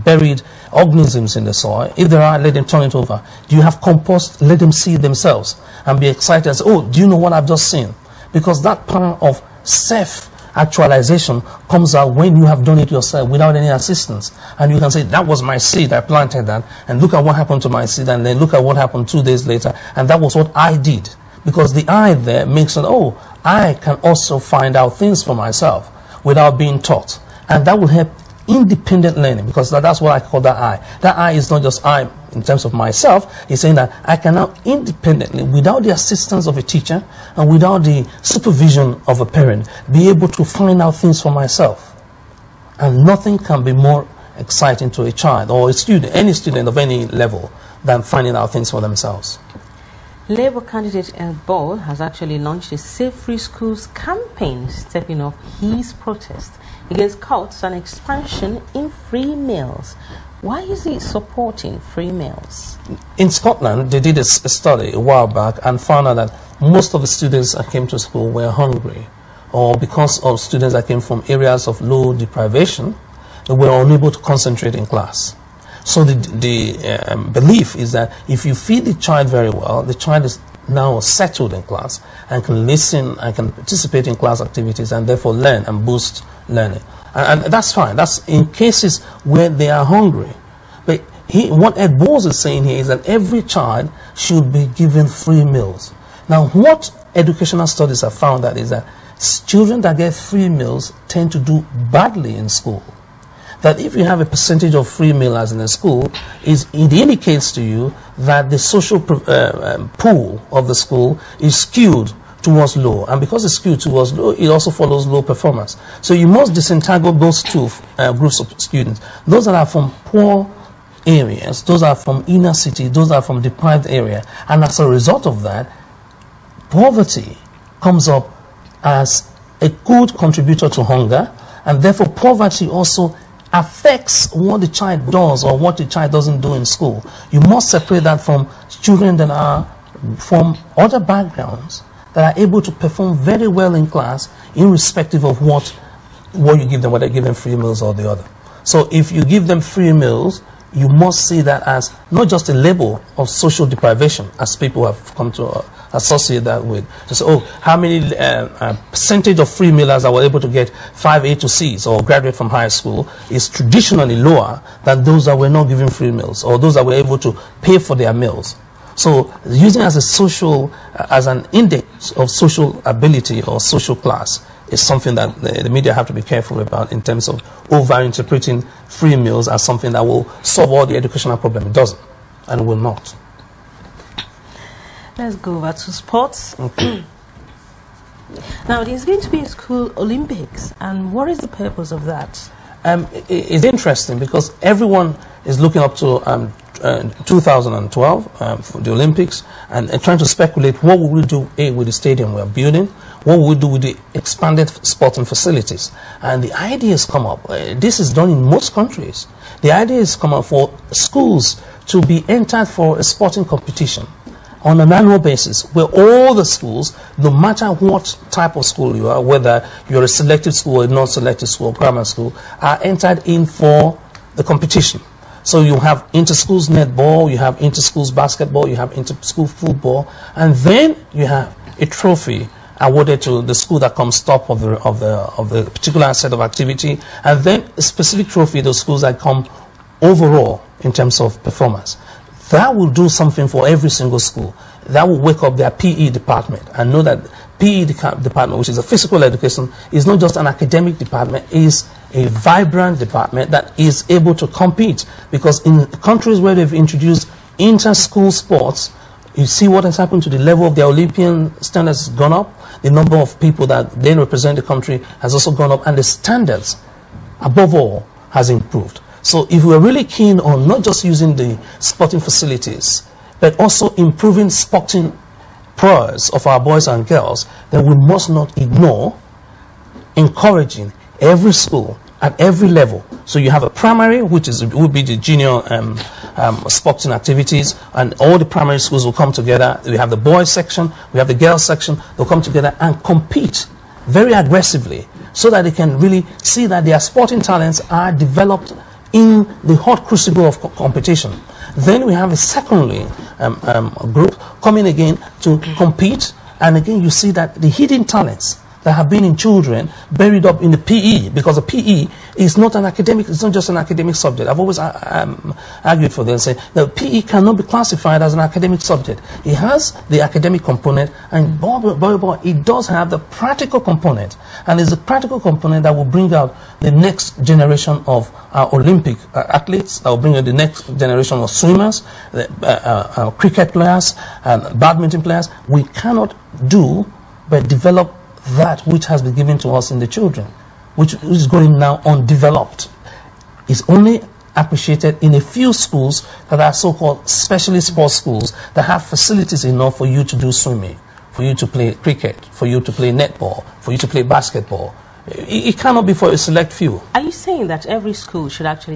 buried organisms in the soil? If there are, let them turn it over. Do you have compost? Let them see it themselves and be excited and say, oh, do you know what I've just seen? Because that power of self-actualization comes out when you have done it yourself without any assistance. And you can say, that was my seed, I planted that, and look at what happened to my seed, and then look at what happened 2 days later, and that was what I did. Because the I there makes it, oh, I can also find out things for myself without being taught. And that will help independent learning, because that's what I call that I. That I is not just I in terms of myself. It's saying that I can now independently, without the assistance of a teacher and without the supervision of a parent, be able to find out things for myself. And nothing can be more exciting to a child or a student, any student of any level, than finding out things for themselves. Labour candidate El Bol has actually launched a Safe Free Schools campaign, stepping up his protest against cuts and expansion in free meals. Why is he supporting free meals? In Scotland, they did a study a while back and found out that most of the students that came to school were hungry, or because of students that came from areas of low deprivation, they were unable to concentrate in class. So the belief is that if you feed the child very well, the child is now settled in class and can listen and can participate in class activities and therefore learn and boost learning. And that's fine. That's in cases where they are hungry. But what Ed Bowles is saying here is that every child should be given free meals. Now, what educational studies have found that is that children that get free meals tend to do badly in school. That if you have a percentage of free mealers in a school, it indicates to you that the social pool of the school is skewed towards low. And because it's skewed towards low, it also follows low performance. So you must disentangle those two groups of students. Those that are from poor areas, those are from inner city, those are from deprived area. And as a result of that, poverty comes up as a good contributor to hunger, and therefore poverty also affects what the child does or what the child doesn't do in school. You must separate that from children that are from other backgrounds that are able to perform very well in class, irrespective of what you give them, whether you give them free meals or the other. So if you give them free meals, you must see that as not just a label of social deprivation, as people have come to associate that with. To say, oh, how many percentage of free mealers that were able to get 5 A to C's or graduate from high school is traditionally lower than those that were not given free meals or those that were able to pay for their meals. So using as a social, as an index of social ability or social class is something that the media have to be careful about in terms of over-interpreting free meals as something that will solve all the educational problem. It doesn't, and will not. Let's go over to sports. Okay. Now, there's going to be a school Olympics, and what is the purpose of that? It's interesting because everyone is looking up to 2012 for the Olympics and trying to speculate what will we do with the stadium we're building, what will we do with the expanded sporting facilities. And the idea has come up. This is done in most countries. The idea has come up for schools to be entered for a sporting competition on an annual basis, where all the schools, no matter what type of school you are, whether you're a selected school or a non-selected school, grammar school, are entered in for the competition. So you have inter-schools netball, you have inter-schools basketball, you have inter-school football, and then you have a trophy awarded to the school that comes top of the particular set of activity, and then a specific trophy to those schools that come overall in terms of performance. That will do something for every single school. That will wake up their PE department and know that PE department, which is a physical education, is not just an academic department, is a vibrant department that is able to compete. Because in countries where they've introduced inter-school sports, you see what has happened to the level of their Olympian standards has gone up, the number of people that then represent the country has also gone up, and the standards, above all, has improved. So if we're really keen on not just using the sporting facilities, but also improving sporting prowess of our boys and girls, then we must not ignore encouraging every school at every level. So you have a primary, which would be the junior sporting activities, and all the primary schools will come together. We have the boys section, we have the girls section. They'll come together and compete very aggressively so that they can really see that their sporting talents are developed in the hot crucible of competition. Then we have a secondary group coming again to compete, and again you see that the hidden talents that have been in children buried up in the PE, because the PE is not an academic, it's not just an academic subject. I've always argued for this, say that PE cannot be classified as an academic subject. It has the academic component, and it does have the practical component, and it's the practical component that will bring out the next generation of Olympic athletes, that will bring out the next generation of swimmers, cricket players, and badminton players. We cannot do but develop that which has been given to us in the children, which is going now undeveloped, is only appreciated in a few schools that are so-called specialist sports schools that have facilities enough for you to do swimming, for you to play cricket, for you to play netball, for you to play basketball. It cannot be for a select few. Are you saying that every school should actually